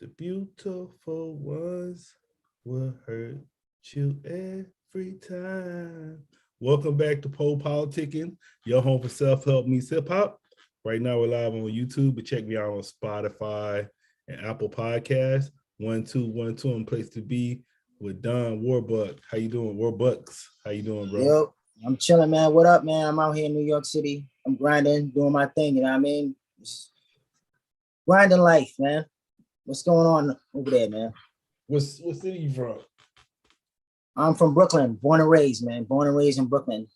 The beautiful ones will hurt you every time. Welcome back to PoPolitickin, your home for self-help meets hip-hop. Right now we're live on YouTube, but check me out on Spotify and Apple Podcasts. 1212 on place to be with Don Warbucks. How you doing, Warbucks? How you doing, bro? Yo, I'm chilling, man. What up, man? I'm out here in New York City. I'm grinding, doing my thing, you know what I mean? Just grinding life, man. What's going on over there, man? What city you from? I'm from Brooklyn, born and raised, man. Born and raised in Brooklyn.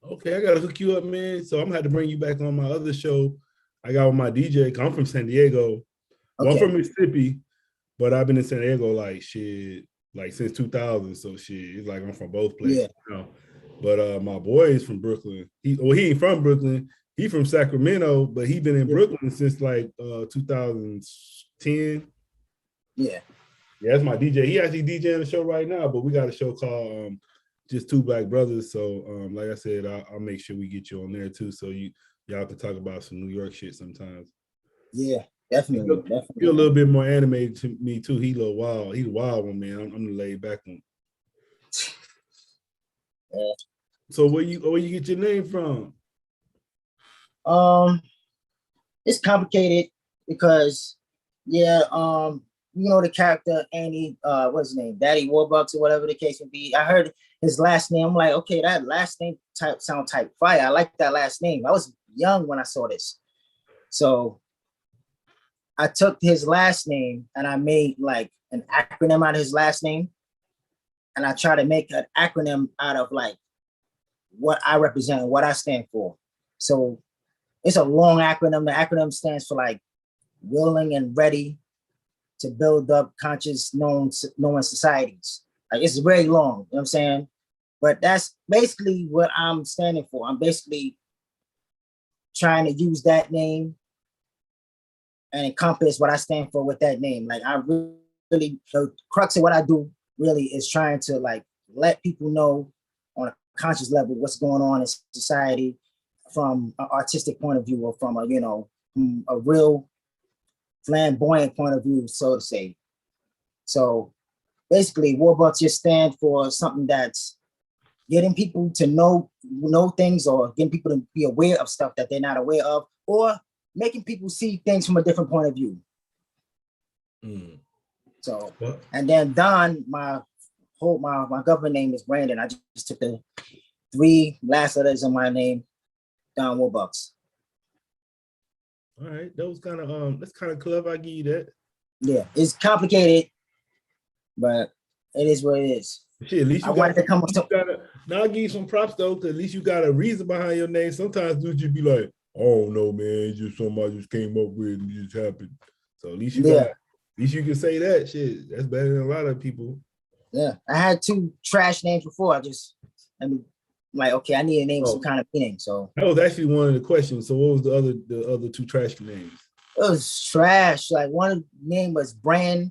Okay, I gotta hook you up, man. So I'm gonna have to bring you back on my other show. I got with my DJ. I'm from San Diego. Well, Okay. I'm from Mississippi, but I've been in San Diego like since 2000. So it's like I'm from both places. Yeah. Now. But my boy is from Brooklyn. He ain't from Brooklyn. He from Sacramento, but he been in Brooklyn since like 2010. Yeah. Yeah, that's my DJ. He actually DJing the show right now, but we got a show called Just Two Black Brothers. So like I said, I'll make sure we get you on there too, so y'all can talk about some New York shit sometimes. Yeah, definitely. You're a little bit more animated to me too. He's a wild one, man. I'm the laid back one. Yeah. So where you get your name from? It's complicated because you know the character Andy, what's his name? Daddy Warbucks or whatever the case may be. I heard his last name. I'm like, okay, that last name sound type fire. I like that last name. I was young when I saw this. So I took his last name and I made like an acronym out of his last name. And I try to make an acronym out of like what I represent, what I stand for. So it's a long acronym. The acronym stands for like willing and ready to build up conscious knowing societies. Like it's very long, you know what I'm saying? But that's basically what I'm standing for. I'm basically trying to use that name and encompass what I stand for with that name. Like I really, the crux of what I do really is trying to like let people know on a conscious level what's going on in society from an artistic point of view or from a real flamboyant point of view, so to say. So basically, Warbucks just stand for something that's getting people to know things or getting people to be aware of stuff that they're not aware of or making people see things from a different point of view. So, and then Don, my government name is Brandon. I just took the 3 last letters of my name, Don Warbucks. All right, that's kind of clever. I give you that. Yeah, it's complicated, but it is what it is. Shit, at least I'll give you some props though, because at least you got a reason behind your name. Sometimes dudes just be like, "Oh no, man, it's just something I just came up with and it just happened." So at least you can say that shit. That's better than a lot of people. Yeah, I had 2 trash names before. Like, okay, I need a name with some kind of meaning. So that was actually one of the questions. So what was the other 2 trash names? It was trash. Like one name was Brand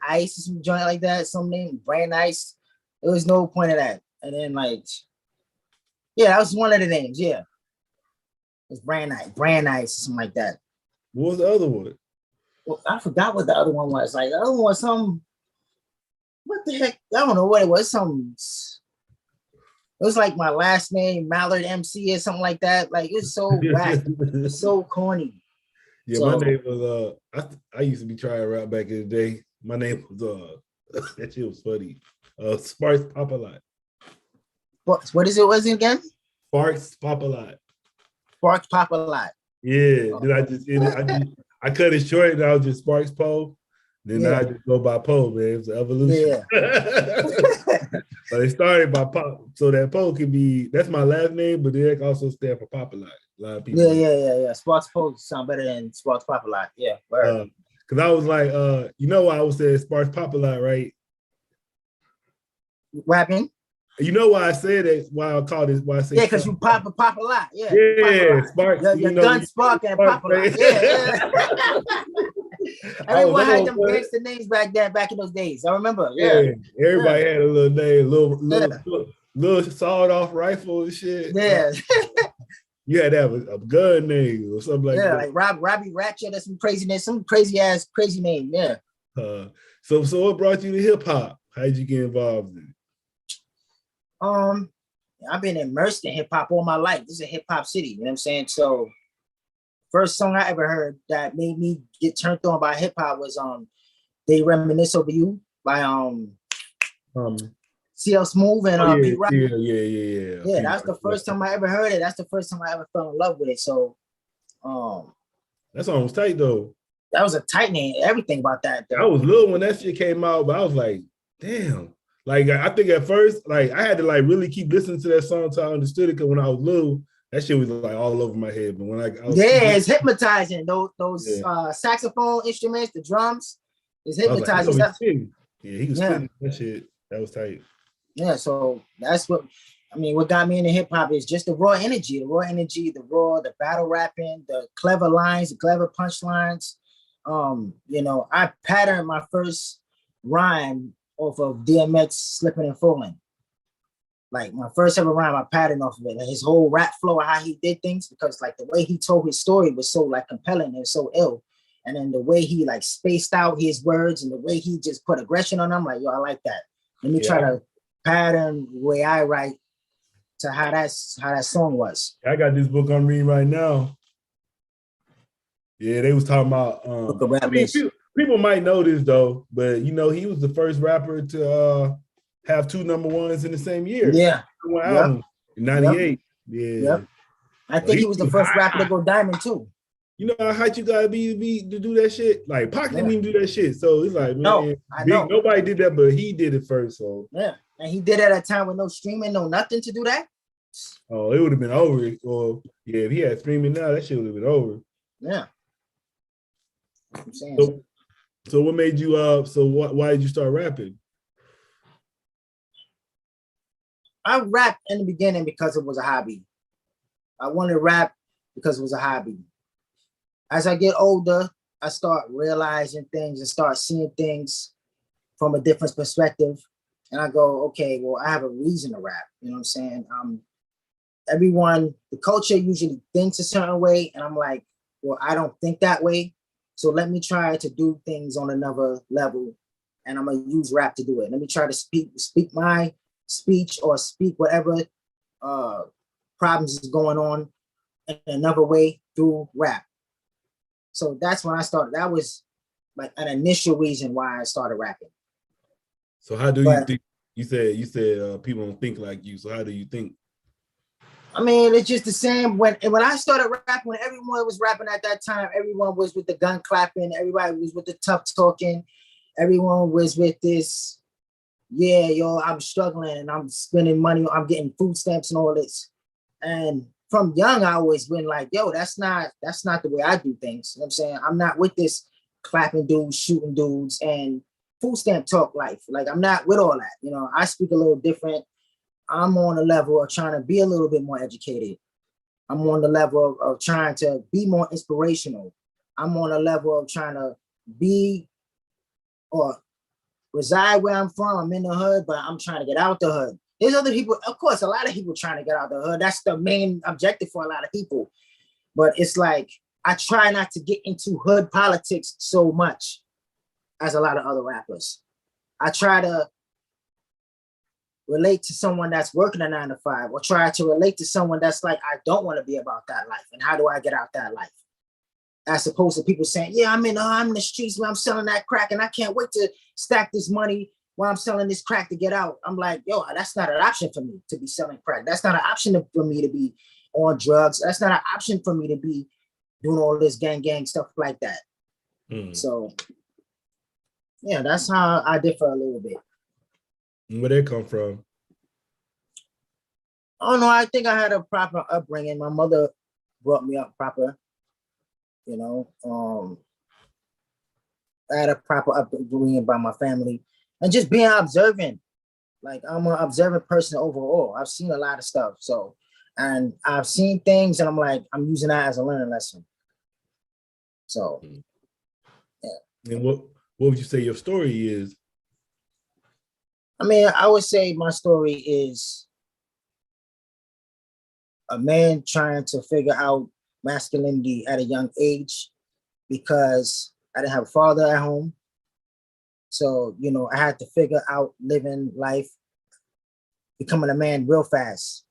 Ice or some joint like that. Some name Brand Ice. There was no point of that. And then that was one of the names. Yeah, it was Brand Ice, something like that. What was the other one? Well, I forgot what the other one was. Like the other one was some. What the heck? I don't know what it was. It was like my last name, Mallard MC or something like that. Like it's so whack. It's so corny. Yeah, so, my name was I used to be trying to rap back in the day. My name was that shit was funny. Sparks Pop a Lot. What is it? Was it again? Sparks Pop a Lot. Sparks Pop a Lot. Yeah. Then I cut it short and I was just Sparks Po. Then I just go by Po, man. It was an evolution. Yeah. So they started by Pop, so that Po could be, that's my last name, but they also stand for Pop a Lot. A lot of people. Yeah. Sparks Po sound better than Sparks Pop a Lot. Yeah. Because I was like, why I was saying Sparks Pop a Lot, right? Rapping. You know why I said that? Why I called it? Why I say? Yeah, because you pop a lot. Yeah. Yeah, Sparks. Your gun spark and pop a lot. Yeah. Everyone had them gangster names back in those days. I remember. Yeah. Everybody had a little name, little sawed off rifle and shit. Yeah. You had to have a gun name or something like Yeah, that. like Robbie Ratchet, that's some craziness, some crazy name. Yeah. So what brought you to hip hop? How did you get involved in Um, I've been immersed in hip hop all my life. This is a hip hop city, you know what I'm saying? So first song I ever heard that made me get turned on by hip hop was They Reminisce Over You by it? CL Smooth and Pete Rock. Yeah. Yeah, that's the first time I ever heard it. That's the first time I ever fell in love with it. So That song was tight though. that was a tight name. Everything about that I though. was little when that shit came out, but I was like, damn. Like I think at first, like I had to like really keep listening to that song until I understood it. Cause when I was little, that shit was like all over my head. But when I was it's hypnotizing. Those yeah. saxophone instruments, the drums, is I was like, hypnotizing stuff. Yeah, he was spitting that shit. That was tight. Yeah, so that's what I mean. What got me into hip hop is just the raw energy, the battle rapping, the clever lines, the clever punchlines. I patterned my first rhyme off of DMX Slipping and Falling. Like my first ever rhyme, I patterned off of it. And his whole rap flow, how he did things, because like the way he told his story was so like compelling and so ill. And then the way he like spaced out his words and the way he just put aggression on them, like, yo, I like that. Let me try to pattern the way I write to how that song was. I got this book I'm reading right now. Yeah, they was talking about I mean, people might know this though, but you know, he was the first rapper to have 2 number ones in the same year. Yeah. One album in 98. Yeah. I think he was the first rapper to go diamond too. You know how hot you gotta be to do that shit? Like Pac didn't even do that shit. So it's like, man, I know. Nobody did that, but he did it first. So yeah. And he did it at a time with no streaming, no nothing to do that. Oh, it would have been over. Or yeah, if he had streaming now, that shit would have been over. Yeah. So what made you why did you start rapping? I rapped in the beginning because it was a hobby. I wanted to rap because it was a hobby. As I get older, I start realizing things and start seeing things from a different perspective. And I go, okay, well, I have a reason to rap. You know what I'm saying? The culture usually thinks a certain way. And I'm like, well, I don't think that way. So let me try to do things on another level. And I'm going to use rap to do it. Let me try to speak my speech or speak whatever problems is going on in another way through rap. So that's when I started. That was like an initial reason why I started rapping. So how do you think? You said people don't think like you. So how do you think? I mean, it's just the same. When I started rapping, when everyone was rapping at that time, everyone was with the gun clapping. Everybody was with the tough talking. Everyone was with this. Yeah, yo, I'm struggling and I'm spending money. I'm getting food stamps and all this. And from young, I always been like, yo, that's not the way I do things. You know what I'm saying? I'm not with this clapping dudes, shooting dudes, and food stamp talk life. Like, I'm not with all that. You know, I speak a little different. I'm on the level of trying to be a little bit more educated. I'm on the level of trying to be more inspirational. I'm on the level of trying to be or reside where I'm from. I'm in the hood, but I'm trying to get out the hood. There's other people, of course, a lot of people trying to get out the hood. That's the main objective for a lot of people. But it's like, I try not to get into hood politics so much as a lot of other rappers. I try to relate to someone that's working a 9 to 5, or try to relate to someone that's like, I don't want to be about that life. And how do I get out that life? As opposed to people saying, yeah, I'm in the streets where I'm selling that crack and I can't wait to stack this money while I'm selling this crack to get out. I'm like, yo, that's not an option for me to be selling crack. That's not an option for me to be on drugs. That's not an option for me to be doing all this gang stuff like that. So, yeah, that's how I differ a little bit. Where they come from? Oh no, I think I had a proper upbringing. My mother brought me up proper. You know, I had a proper upbringing by my family, and just being observant. Like, I'm an observant person overall. I've seen a lot of stuff, so, and I've seen things, and I'm like, I'm using that as a learning lesson. So, yeah. And what would you say your story is? I mean, I would say my story is a man trying to figure out masculinity at a young age because I didn't have a father at home. So, you know, I had to figure out living life, becoming a man real fast.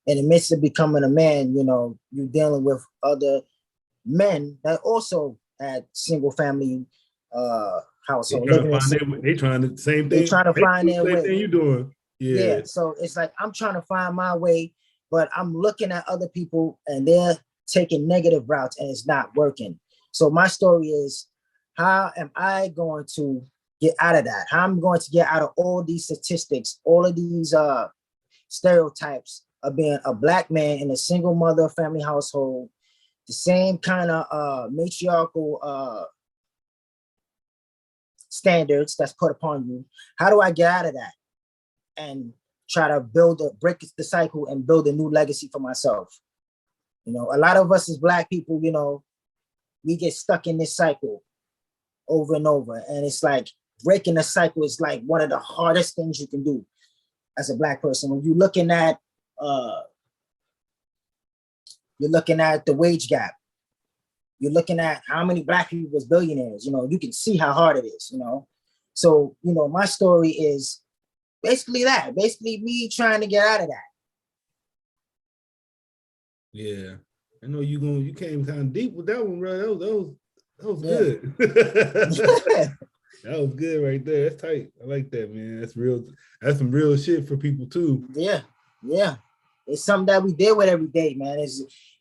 In the midst of becoming a man, you know, you're dealing with other men that also had single family They household trying to living find in. they trying to same They thing. trying to find their Same thing way. you doing. Yeah. Yeah, so it's like I'm trying to find my way, but I'm looking at other people and they're taking negative routes and it's not working. So my story is, how am I going to get out of that? How I'm going to get out of all these statistics, all of these stereotypes of being a Black man in a single mother family household, the same kind of matriarchal standards that's put upon you. How do I get out of that and try to break the cycle and build a new legacy for myself? You know, a lot of us as Black people, you know, we get stuck in this cycle over and over. And it's like breaking the cycle is like one of the hardest things you can do as a Black person. When you're looking at the wage gap, you're looking at how many Black people was billionaires, you know, you can see how hard it is, you know. So, you know, my story is basically that, basically me trying to get out of that. Yeah. I know you came kind of deep with that one, bro. That was Yeah. good. That was good right there. That's tight. I like that, man. That's real. That's some real shit for people too. Yeah. It's something that we deal with every day, man.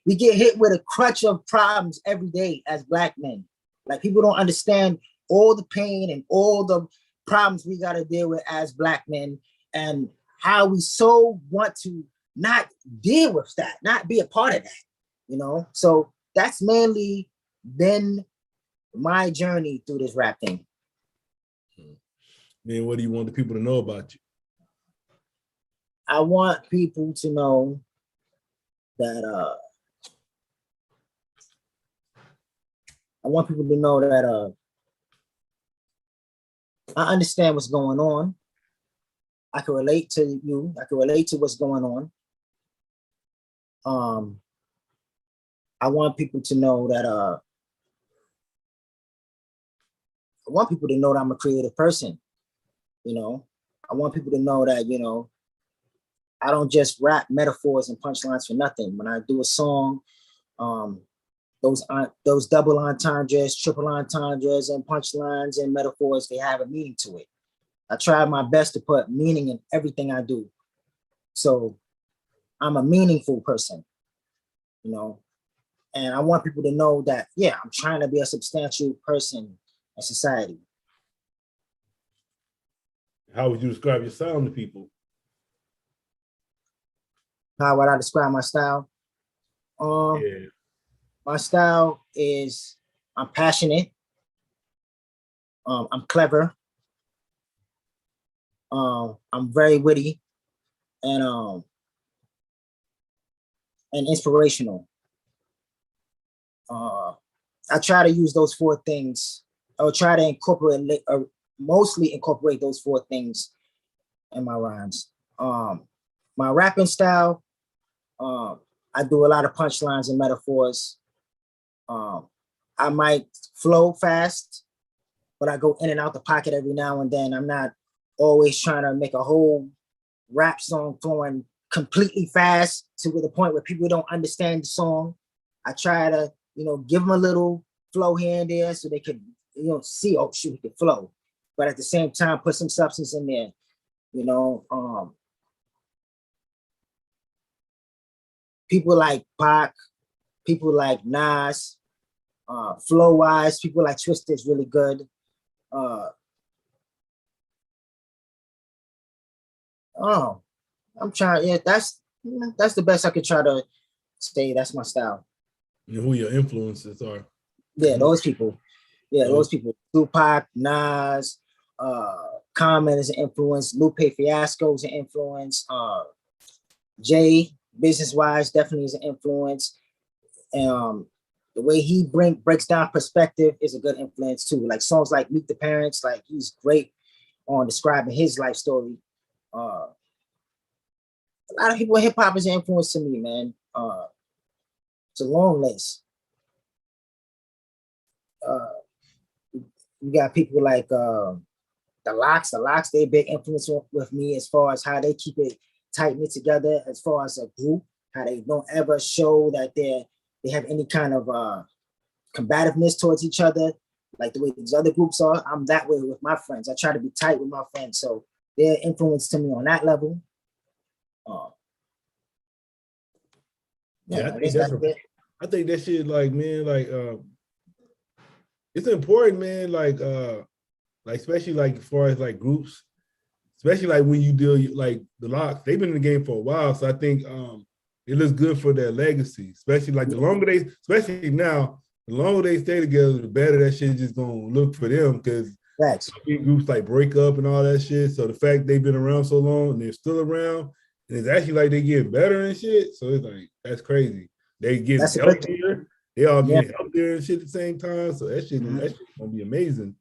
We get hit with a crutch of problems every day as Black men. Like, people don't understand all the pain and all the problems we got to deal with as Black men, and how we so want to not deal with that, not be a part of that, you know? So that's mainly been my journey through this rap thing. Man, what do you want the people to know about you? I want people to know that I understand what's going on. I can relate to you. I can relate to what's going on. I want people to know that I'm a creative person. You know, I want people to know that, you know, I don't just rap metaphors and punchlines for nothing. When I do a song, those double entendres, triple entendres, and punchlines and metaphors, they have a meaning to it. I try my best to put meaning in everything I do. So I'm a meaningful person, you know, and I want people to know that, yeah, I'm trying to be a substantial person in society. How would you describe your sound to people? How would I describe my style? Yeah. My style is, I'm passionate. I'm clever. I'm very witty and inspirational. I try to use those four things. I would try to mostly incorporate those four things in my rhymes. My rapping style, I do a lot of punchlines and metaphors. I might flow fast, but I go in and out the pocket every now and then. I'm not always trying to make a whole rap song flowing completely fast to the point where people don't understand the song. I try to, you know, give them a little flow here and there so they could, you know, see, oh shoot, it can flow. But at the same time, put some substance in there, you know. People like Pac, people like Nas, flow wise, people like Twista is really good. I'm trying, yeah, that's the best I could try to say. That's my style. And who your influences are? Yeah, those people. Yeah, those people. Tupac, Nas, Common is an influence. Lupe Fiasco is an influence. Jay, business wise, definitely is an influence. The way he breaks down perspective is a good influence too. Like songs like Meet the Parents, like he's great on describing his life story. A A lot of people in hip hop is an influence to me, man. It's a long list. You got people like the Locks. The Locks, they big influence with me as far as how they keep it tight knit together, as far as a group, how they don't ever show that they have any kind of combativeness towards each other, like the way these other groups are. I'm that way with my friends. I try to be tight with my friends, so they're influence to me on that level. Yeah, I think that shit, like, man, like it's important, man, like especially like as far as like groups, especially like when you deal like the Locks, they've been in the game for a while, so I think it looks good for their legacy, especially like the longer they, especially now, the longer they stay together, the better that shit just gonna look for them, because groups like break up and all that shit. So the fact they've been around so long and they're still around, and it's actually like they get better and shit. So it's like, that's crazy. They get healthier. They all getting healthier and shit at the same time. So that shit gonna be amazing.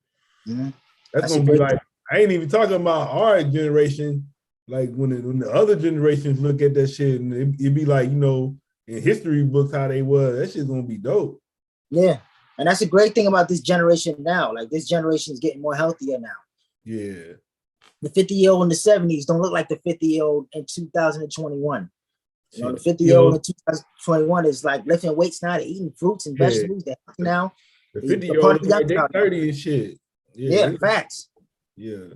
That's gonna be like, I ain't even talking about our generation. Like when the other generations look at that shit, and it'd be like, you know, in history books how they was. That shit's gonna be dope. Yeah. And that's a great thing about this generation now. Like, this generation is getting more healthier now. Yeah. The 50-year-old in the 70s don't look like the 50-year-old in 2021. You know, the 50-year-old in 2021 is like lifting weights now, they're eating fruits and vegetables. They're healthy now. The 50-year-old, they're 30 and shit. Yeah, facts. Yeah.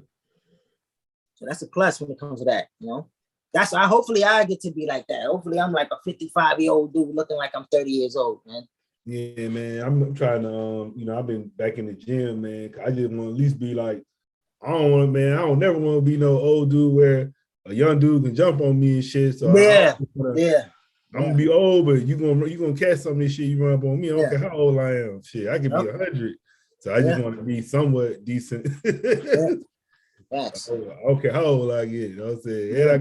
So that's a plus when it comes to that, you know. Hopefully I get to be like that. Hopefully I'm like a 55-year-old dude looking like I'm 30 years old, man. Yeah, man. I'm trying to, you know, I've been back in the gym, man. I just want to at least be like, I don't never want to be no old dude where a young dude can jump on me and shit. So I'm gonna be old, but you gonna catch some of this shit you run up on me. I don't care how old I am. Shit, I could be 100. So I just want to be somewhat decent. Okay, how old I get? You know what I'm saying? And I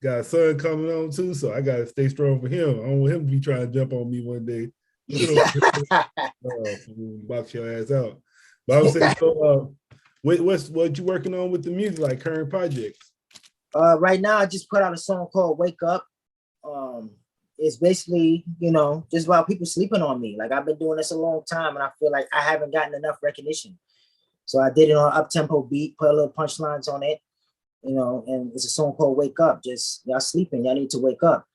got a son coming on too, so I gotta stay strong for him. I don't want him to be trying to jump on me one day. Box your ass out. But I'm saying, so what you working on with the music, like current projects? Right now I just put out a song called Wake Up. It's basically, you know, just about people sleeping on me. Like, I've been doing this a long time and I feel like I haven't gotten enough recognition. So I did it on an up-tempo beat, put a little punchlines on it, you know, and it's a song called Wake Up. Just, y'all sleeping, y'all need to wake up.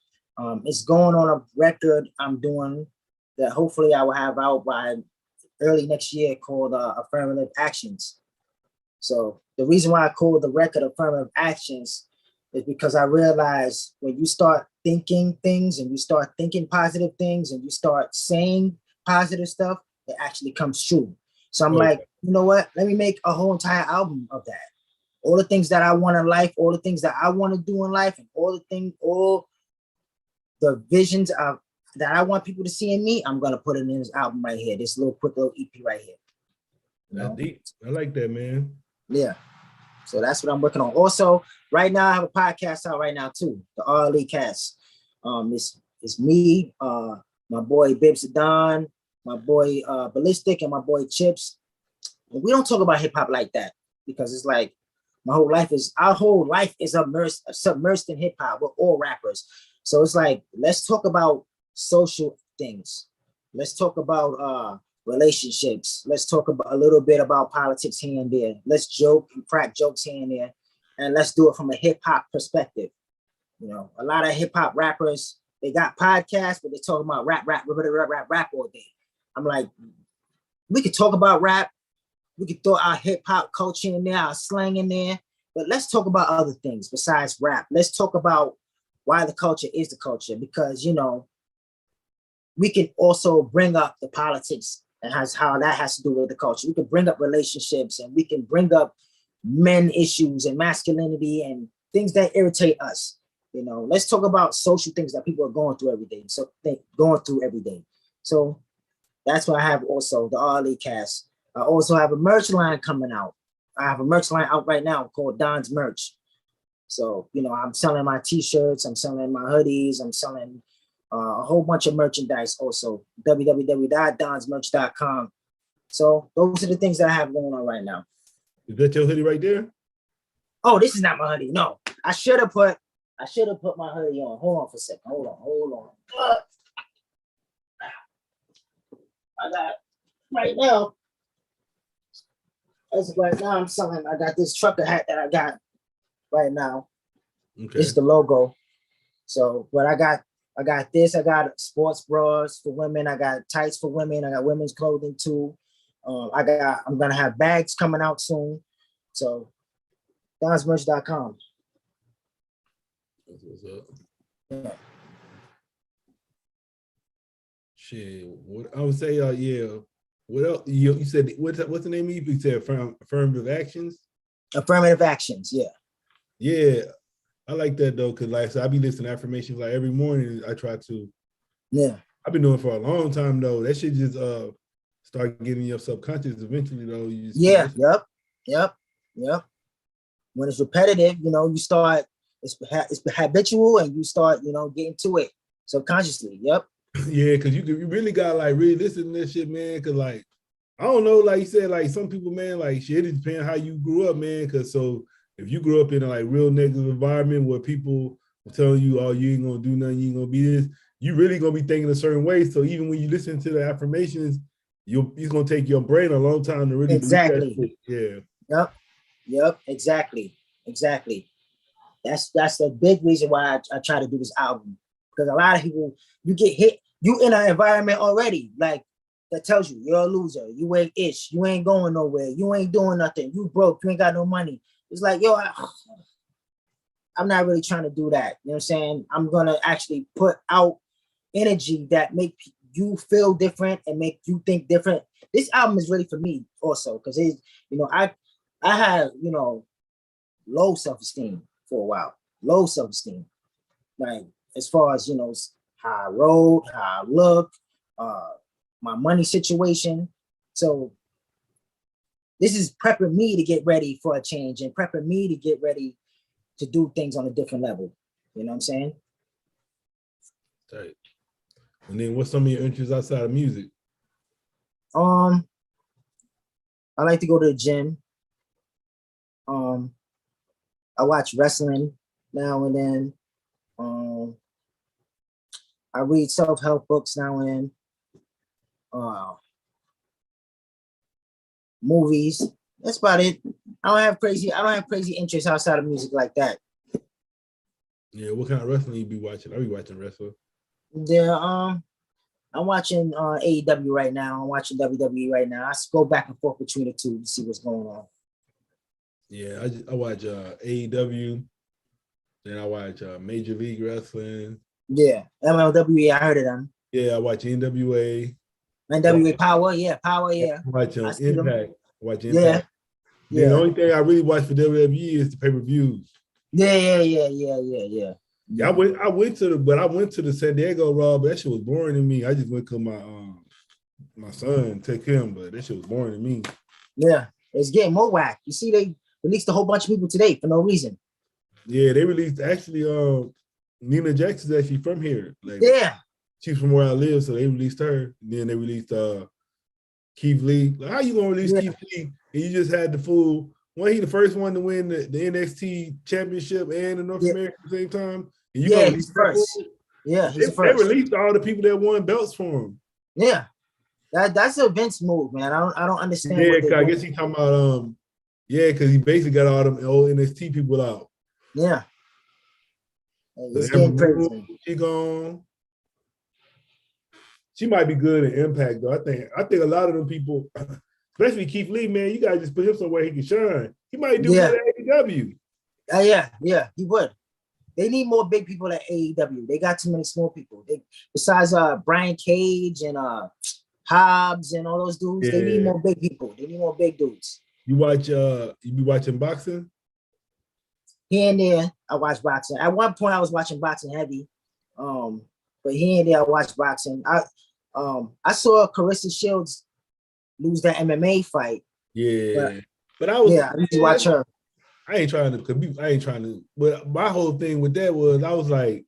It's going on a record I'm doing that hopefully I will have out by early next year, called Affirmative Actions. So the reason why I called the record Affirmative Actions is because I realized when you start thinking things and you start thinking positive things and you start saying positive stuff, it actually comes true. So I'm like, you know what? Let me make a whole entire album of that. All the things that I want in life, all the things that I want to do in life, and all the visions of that I want people to see in me, I'm gonna put it in this album right here. This quick little EP right here. That's deep. I like that, man. Yeah. So that's what I'm working on. Also, right now I have a podcast out right now too, the RLE Cast. It's me, my boy Bibs Don, my boy Ballistic, and my boy Chips. And we don't talk about hip hop like that because it's like our whole life is submersed in hip hop. We're all rappers. So it's like, let's talk about social things. Let's talk about relationships. Let's talk about a little bit about politics here and there. Let's joke and crack jokes here and there. And let's do it from a hip hop perspective. You know, a lot of hip hop rappers, they got podcasts, but they talk about rap all day. I'm like, we could talk about rap. We could throw our hip hop culture in there, our slang in there, but let's talk about other things besides rap. Let's talk about why the culture is the culture, because, you know, we can also bring up the politics and how that has to do with the culture. We can bring up relationships, and we can bring up men issues and masculinity and things that irritate us. You know, let's talk about social things that people are going through every day. So that's what I have also, the RLE Cast. I also have a merch line coming out. I have a merch line out right now called Don's Merch. So, you know, I'm selling my t-shirts, I'm selling my hoodies, I'm selling a whole bunch of merchandise also, www.donsmerch.com. So those are the things that I have going on right now. Is that your hoodie right there? Oh, this is not my hoodie. No, I should have put I should have put my hoodie on. Hold on for a second. Hold on. I got right now. As right now, I'm selling. I got this trucker hat that I got right now. Okay. It's the logo. So, but I got this. I got sports bras for women. I got tights for women. I got women's clothing too. I'm gonna have bags coming out soon. So, donsmerch.com. That's what's up. Yeah. Shit. What I would say, yeah. What else? You said what's the name of you? You said affirmative actions. Affirmative actions. Yeah. Yeah, I like that though, cause like so I be listening to affirmations like every morning. I try to. Yeah. I've been doing it for a long time though. That shit just start getting your subconscious eventually though. You just Yeah. Yep. When it's repetitive, you start. It's habitual, and you start, getting to it subconsciously. Yep. Yeah, cause you really gotta like really listen to this shit, man. Cause like I don't know, like you said, like some people, man, like shit, it depends how you grew up, man. Cause so if you grew up in a like real negative environment where people are telling you, oh, you ain't gonna do nothing, you ain't gonna be this, you really gonna be thinking a certain way. So even when you listen to the affirmations, it's gonna take your brain a long time to really believe that shit. Yeah. Yep. Exactly. That's the big reason why I try to do this album, because a lot of people, you get hit, you in an environment already like that tells you you're a loser, you ain't ish, you ain't going nowhere, you ain't doing nothing, you broke, you ain't got no money. It's like, yo, I'm not really trying to do that. You know what I'm saying? I'm gonna actually put out energy that make you feel different and make you think different. This album is really for me also, because I had low self-esteem for a while, low self-esteem, like as far as how I rode, how I look, my money situation. So this is prepping me to get ready for a change and prepping me to get ready to do things on a different level. You know what I'm saying? Right. And then what's some of your interests outside of music? I like to go to the gym. I watch wrestling now and then. I read self-help books now and then. Movies. That's about it. I don't have crazy interests outside of music like that. Yeah, what kind of wrestling you be watching? I be watching wrestling. Yeah, I'm watching AEW right now. I'm watching WWE right now. I go back and forth between the two to see what's going on. Yeah, I watch AEW, then I watch Major League Wrestling. Yeah, MLW, I heard of them. Yeah, I watch NWA. NWA Power, yeah, Power, yeah. I watch Impact. I watch Impact. Yeah. Then the only thing I really watch for WWE is the pay-per-views. Yeah. Yeah, I went to the San Diego Raw, but that shit was boring to me. I just went to my son take him, but that shit was boring to me. Yeah, it's getting more whack. You see, they released a whole bunch of people today for no reason. Yeah, they released actually Nina Jackson's actually from here. Like, yeah. She's from where I live, so they released her. And then they released Keith Lee. Like, how you gonna release Keith Lee and you just had the fool? He the first one to win the NXT championship and the North America at the same time. And you gonna release first. Yeah, he's they released all the people that won belts for him. Yeah. That's a Vince move, man. I don't understand. Yeah, I guess he talking about because he basically got all them old NXT people out. Yeah. It's getting crazy. She gone. She might be good in Impact though. I think a lot of them people, especially Keith Lee, man, you gotta just put him somewhere he can shine. He might do good at AEW. Yeah, he would. They need more big people at AEW. They got too many small people. Besides Brian Cage and Hobbs and all those dudes, they need more big people. They need more big dudes. You be watching boxing? Here and there, I watch boxing. At one point, I was watching boxing heavy. But here and there, I watch boxing. I saw Carissa Shields lose that MMA fight. Yeah. But I need to watch her. I ain't trying to, but my whole thing with that was I was like,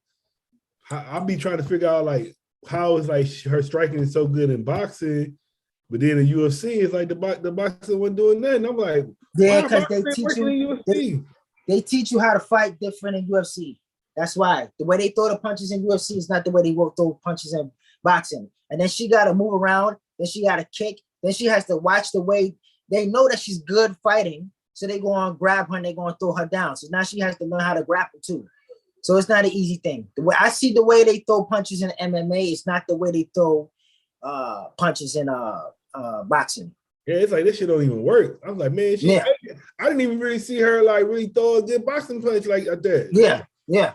I be trying to figure out like how is like her striking is so good in boxing, but then in UFC it's like the boxing wasn't doing nothing. I'm like, because they teach you how to fight different in UFC. That's why the way they throw the punches in UFC is not the way they will throw punches in boxing. And then she got to move around. Then she got to kick. Then she has to watch the way they know that she's good fighting. So they go on grab her and they go and throw her down. So now she has to learn how to grapple too. So it's not an easy thing. The way I see the way they throw punches in MMA, it's not the way they throw punches in boxing. Yeah, it's like this shit don't even work. I was like, man, I didn't even really see her like really throw a good boxing punch like that. Yeah.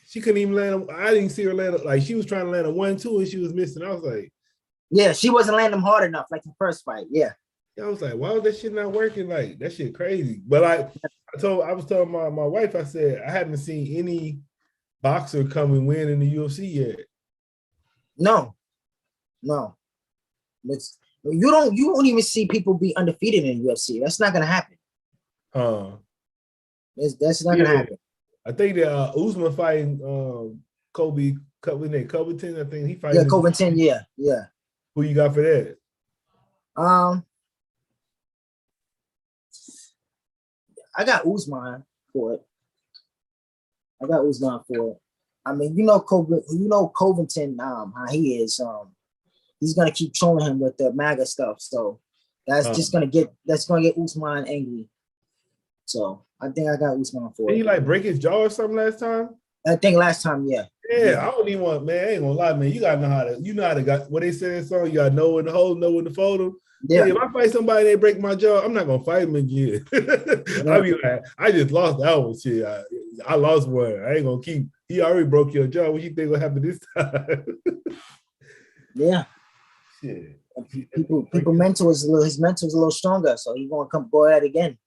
She couldn't even land. I didn't see her land. Like she was trying to land a 1-2 and she was missing. I was like, yeah, she wasn't landing them hard enough like the first fight. Yeah. I was like, why was that shit not working? Like that shit crazy. But like I was telling my wife, I said I haven't seen any boxer come and win in the UFC yet. No. It's, you don't even see people be undefeated in the UFC. That's not gonna happen. That's not gonna happen. I think that Usman fighting Covington. I think he fighting. Yeah, Covington. Yeah. Who you got for that? I got Usman for it. I mean, Covington, how he is. He's gonna keep trolling him with the MAGA stuff. So that's gonna get Usman angry. So I think I got Usman for it. Did he like break his jaw or something last time? I think last time, yeah. Yeah, I don't even want, man. I ain't gonna lie, man. You gotta know how to got what they say in the song. You gotta know when to hold, know when to fold them. Yeah. If I fight somebody and they break my jaw, I'm not gonna fight them again. I be like, I just lost that one. Shit, I lost one. I ain't gonna keep. He already broke your jaw. What you think will happen this time? Yeah. Shit. People mental is his mental's a little stronger, so he's gonna go at it again.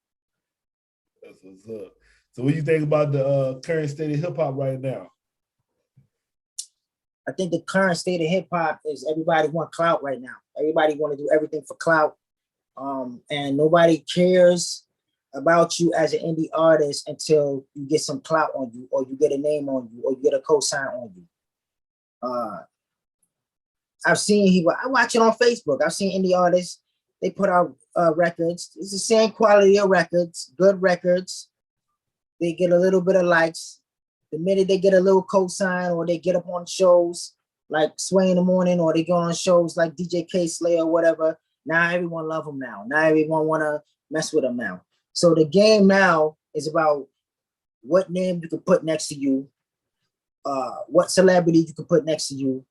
That's what's up. So what do you think about the current state of hip hop right now? I think the current state of hip hop is everybody want clout right now. Everybody want to do everything for clout. And nobody cares about you as an indie artist until you get some clout on you, or you get a name on you, or you get a cosign on you. I've seen I watch it on Facebook. I've seen indie artists, they put out records. It's the same quality of records, good records. They get a little bit of likes. The minute they get a little cosign, or they get up on shows like Sway in the Morning, or they go on shows like DJ K Slay or whatever, now everyone love them now. Now everyone want to mess with them now. So the game now is about what name you can put next to you, what celebrity you can put next to you,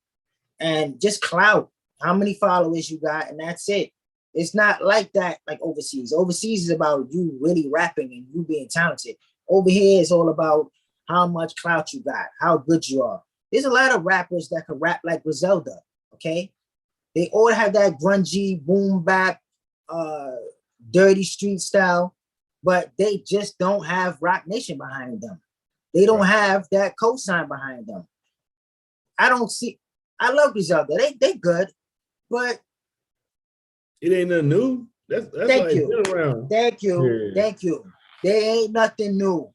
and just clout, how many followers you got, and that's it. It's not like that like overseas. Overseas is about you really rapping and you being talented. Over here is all about how much clout you got, how good you are. There's a lot of rappers that can rap like Griselda, okay? They all have that grungy, boom bap, dirty street style, but they just don't have Rock Nation behind them. They don't have that cosign behind them. I love Griselda. They good, but it ain't nothing new. That's thank like you. Been around. Thank you. Yeah. Thank you. They ain't nothing new.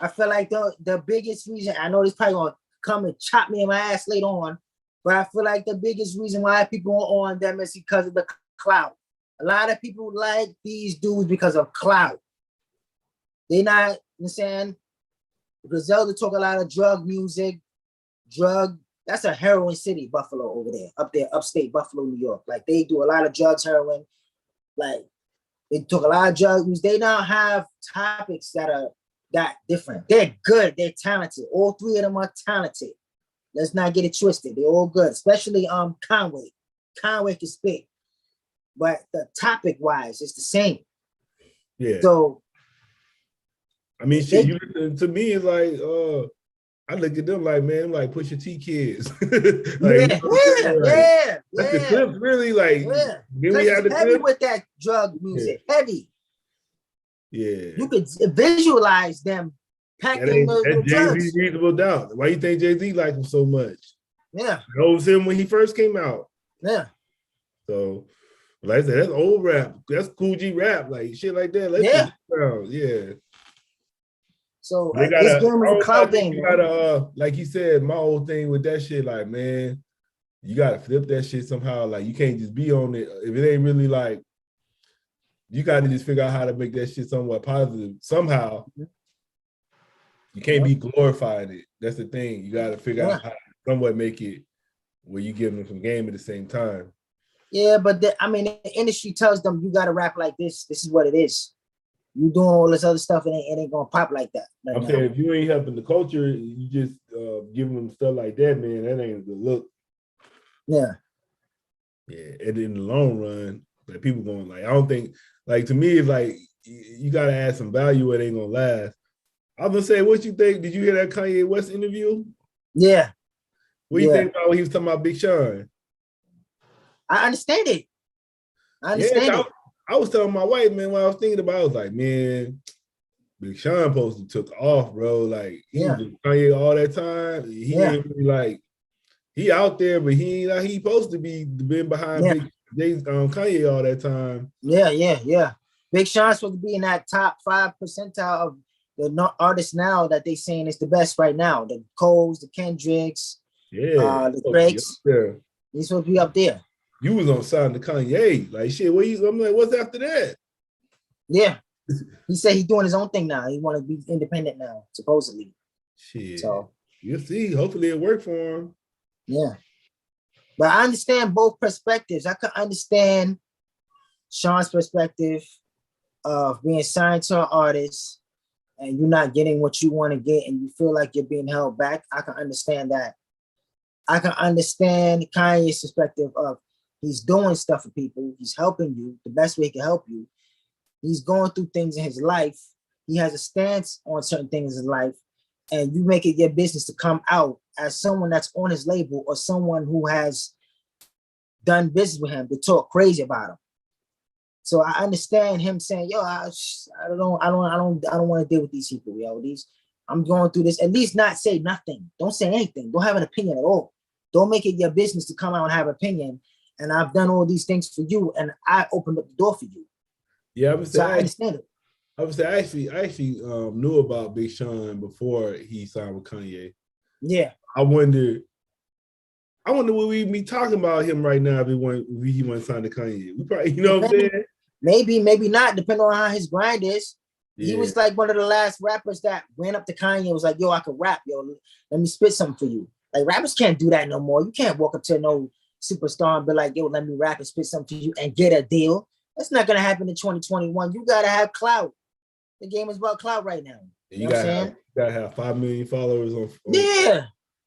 I feel like the biggest reason, I know this probably gonna come and chop me in my ass later on, but I feel like the biggest reason why people are on them is because of the clout. A lot of people like these dudes because of clout. They not, you know what I'm saying? Griselda talk a lot of drug music, that's a heroin city, Buffalo over there, up there, upstate Buffalo, New York. Like they do a lot of drugs, heroin, like they talk a lot of drugs. They now have topics that are that different. They're good, they're talented. All three of them are talented. Let's not get it twisted. They're all good, especially Conway. Conway can spit, but the topic wise, it's the same. Yeah. So I mean, shit, you to me it's like I look at them like, man, like Pusha T kids. Like, yeah. The clips really like. Yeah. Then we have the heavy clip with that drug music, heavy. Yeah. You could visualize them packing the Jay-Z Reasonable Doubt. Why you think Jay-Z liked him so much? Yeah. That was him when he first came out. Yeah. So, like I said, that's old rap. That's Cool G rap, like shit like that. Yeah. So this game is a cloud game. You gotta, like you said, my whole thing with that shit, like, man, you gotta flip that shit somehow. Like, you can't just be on it if it ain't really like. You gotta just figure out how to make that shit somewhat positive somehow. You can't be glorifying it. That's the thing. You got to figure out how to somewhat make it where you give them some game at the same time. Yeah, but the industry tells them you got to rap like this. This is what it is. You doing all this other stuff, it ain't gonna pop like that. I'm saying if you ain't helping the culture, you just giving them stuff like that, man. That ain't a good look. Yeah. Yeah, and in the long run, like people going like, I don't think, like to me, it's like you gotta add some value. It ain't gonna last. I was gonna say, what you think? Did you hear that Kanye West interview? Yeah. What do you think about when he was talking about Big Sean? I understand it. I was telling my wife, man, what I was thinking about, I was like, man, Big Sean supposed to took off, bro. Like he was with Kanye all that time. He ain't really like he out there, but he ain't like he supposed to be been behind Kanye all that time. Yeah. Big Sean's supposed to be in that top 5 percentile of the artists now that they saying is the best right now. The Coles, the Kendricks, the Drakes. He's supposed to be up there. You was on sign to Kanye, like shit. I'm like, what's after that? Yeah, he said he's doing his own thing now. He want to be independent now, supposedly. Shit. So you'll see. Hopefully, it worked for him. Yeah, but I understand both perspectives. I could understand Sean's perspective of being signed to an artist and you're not getting what you want to get, and you feel like you're being held back. I can understand that. I can understand Kanye's perspective of he's doing stuff for people. He's helping you the best way he can help you. He's going through things in his life. He has a stance on certain things in life, and you make it your business to come out as someone that's on his label or someone who has done business with him to talk crazy about him. So I understand him saying, "Yo, I don't want to deal with these people, yo. I'm going through this. At least not say nothing. Don't say anything. Don't have an opinion at all. Don't make it your business to come out and have an opinion. And I've done all these things for you, and I opened up the door for you." Yeah, I understand it. I would say I actually knew about Big Sean before he signed with Kanye. Yeah. I wonder what we'd be talking about him right now if he went signed to Kanye. We probably, you know what I'm saying? Maybe not, depending on how his grind is. Yeah. He was like one of the last rappers that went up to Kanye and was like, "Yo, I can rap, yo. Let me spit something for you." Like rappers can't do that no more. You can't walk up to no superstar and be like, "Yo, let me rap and spit something for you," and get a deal. That's not gonna happen in 2021. You gotta have clout. The game is about clout right now. You know what I'm saying? You gotta have 5 million followers on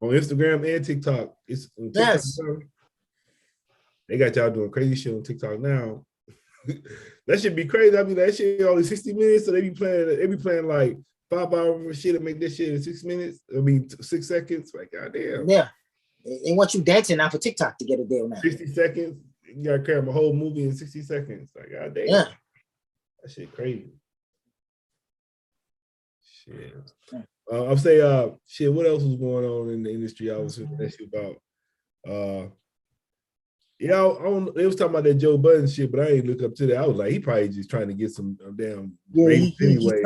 Instagram and TikTok. It's on TikTok now. They got y'all doing crazy shit on TikTok now. That should be crazy. I mean, that shit only 60 minutes, so they be playing like 5 hours of shit and make this shit in 6 minutes. 6 seconds. Like, goddamn. Yeah. They want you dancing now for TikTok to get a deal now. 60 seconds. You gotta cram a whole movie in 60 seconds. Like, goddamn. Yeah. That shit crazy. Shit. I'm saying, shit, what else was going on in the industry I was asking about? They was talking about that Joe Budden shit, but I ain't look up to that. I was like, he probably just trying to get some damn ratings anyway. He's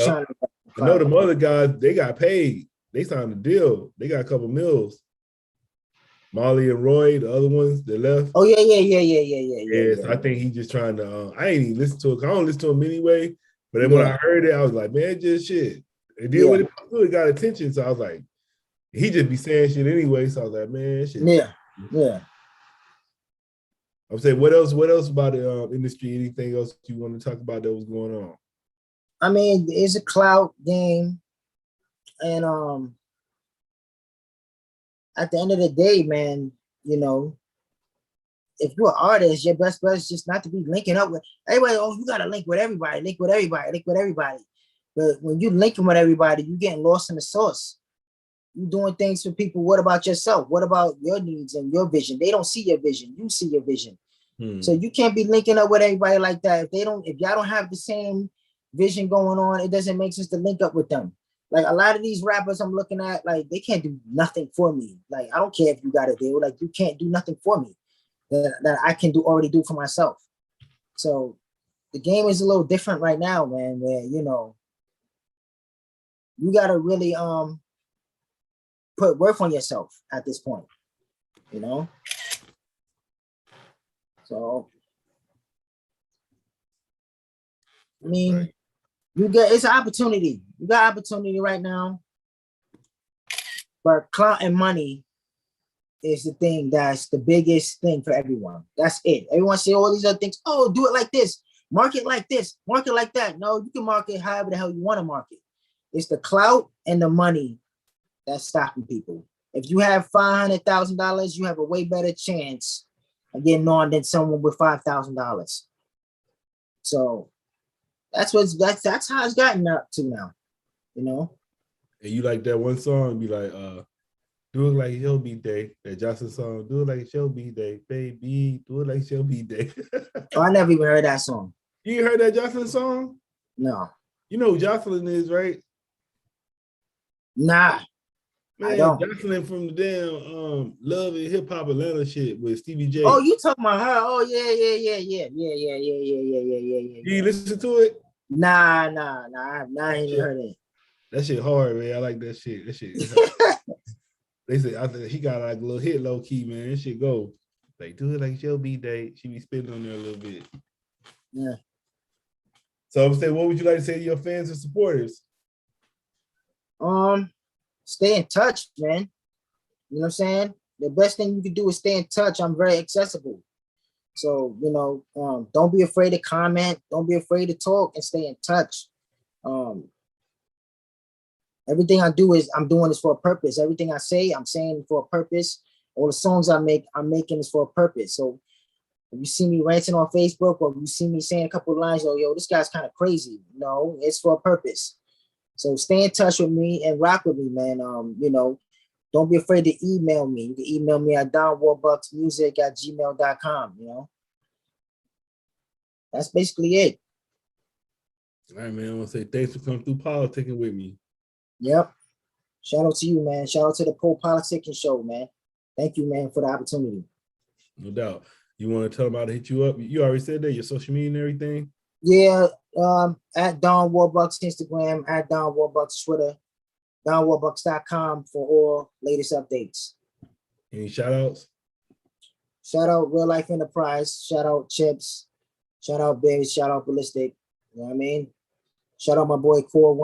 trying to. I know them other guys, they got paid. They signed a deal. They got a couple mils. Molly and Roy, the other ones that left. Oh, yeah. So I think he just trying to, I ain't even listen to it. I don't listen to him anyway. But then when I heard it, I was like, man, just shit. It did what it got attention. So I was like, he just be saying shit anyway. So I was like, man, shit. Yeah. I'm saying, what else about the industry? Anything else you want to talk about that was going on? I mean, it's a clout game. And at the end of the day, man, you know, if you're an artist, your best bet is just not to be linking up with everybody. Oh, you got to link with everybody. But when you linking with everybody, you getting lost in the sauce. You doing things for people. What about yourself? What about your needs and your vision? They don't see your vision. You see your vision. So you can't be linking up with everybody like that. If y'all don't have the same vision going on, it doesn't make sense to link up with them. Like a lot of these rappers I'm looking at, like they can't do nothing for me. Like I don't care if you got a deal. Like you can't do nothing for me that I can already do for myself. So the game is a little different right now, man, where, you know, you got to really put work on yourself at this point, you know? So, I mean, it's an opportunity. You got opportunity right now, but clout and money is the thing that's the biggest thing for everyone. That's it. Everyone say all these other things. Oh, do it like this, market like this, market like that. No, you can market however the hell you want to market. It's the clout and the money that's stopping people. If you have $500,000, you have a way better chance of getting on than someone with $5,000. So that's how it's gotten up to now, you know. And you like that one song, be like, do it like Shelby Day. That Jocelyn song, do it like Shelby Day, baby. Do it like Shelby Day. Oh, I never even heard that song. You heard that Jocelyn song? No. You know who Jocelyn is, right? Nah. Man, I don't. Jocelyn from the damn Love and Hip Hop Atlanta shit with Stevie J. Oh, you talking about her? Oh, yeah. You listen to it? Nah. I ain't heard it. That shit hard, man. I like that shit. That shit. They say I think he got like a little hit low key, man. That shit go. Like, do it like Shelby Day. She be spitting on there a little bit. Yeah. So I'm saying, what would you like to say to your fans and supporters? Stay in touch, man. You know what I'm saying? The best thing you can do is stay in touch. I'm very accessible. So, you know, don't be afraid to comment. Don't be afraid to talk and stay in touch. Everything I do is I'm doing this for a purpose. Everything I say, I'm saying for a purpose. All the songs I make, I'm making this for a purpose. So if you see me ranting on Facebook or you see me saying a couple of lines, oh, yo, this guy's kind of crazy. No, it's for a purpose. So stay in touch with me and rock with me, man. You know, don't be afraid to email me. You can email me at donwarbucksmusic@gmail.com, you know. That's basically it. All right, man. I want to say thanks for coming through politicking with me. Yep. Shout out to you, man. Shout out to the PoPolitickin show, man. Thank you, man, for the opportunity. No doubt. You want to tell them how to hit you up? You already said that, your social media and everything? Yeah, at Don Warbucks Instagram, at Don Warbucks Twitter, DonWarbucks.com for all latest updates. Any shout outs? Shout out Real Lyfe Enterprise. Shout out Chips. Shout out Biz. Shout out Ballistic. You know what I mean? Shout out my boy Core One.